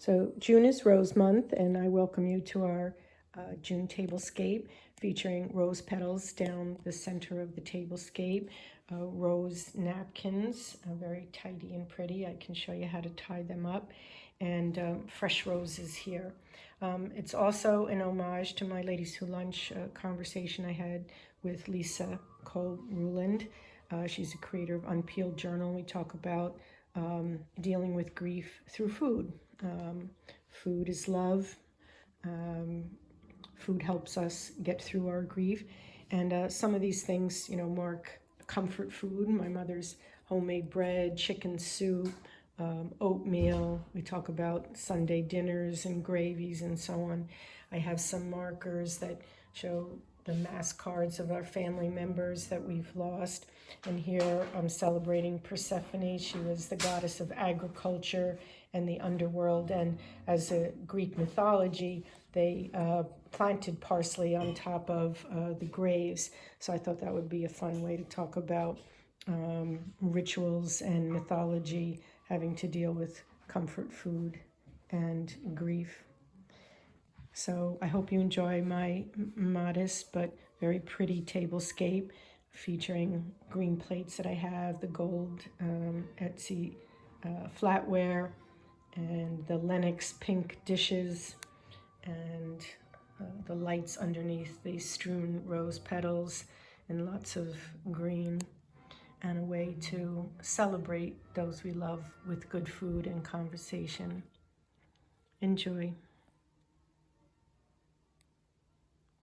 So June is Rose Month, and I welcome you to our June tablescape featuring rose petals down the center of the tablescape, rose napkins, very tidy and pretty. I can show you how to tie them up, and fresh roses here. It's also an homage to my Ladies Who Lunch conversation I had with Lisa Cole-Ruland. She's a creator of Unpeeled Journal. We talk about dealing with grief through food. Food is love. Food helps us get through our grief. And some of these things, mark comfort food. My mother's homemade bread, chicken soup, oatmeal. We talk about Sunday dinners and gravies and so on. I have some markers that show the mass cards of our family members that we've lost. And here I'm celebrating Persephone. She was the goddess of agriculture and the underworld. And as a Greek mythology, they planted parsley on top of the graves. So I thought that would be a fun way to talk about rituals and mythology having to deal with comfort food and grief. So I hope you enjoy my modest but very pretty tablescape featuring green plates that I have, the gold Etsy flatware, and the Lenox pink dishes, and the lights underneath the strewn rose petals, and lots of green, and a way to celebrate those we love with good food and conversation. Enjoy.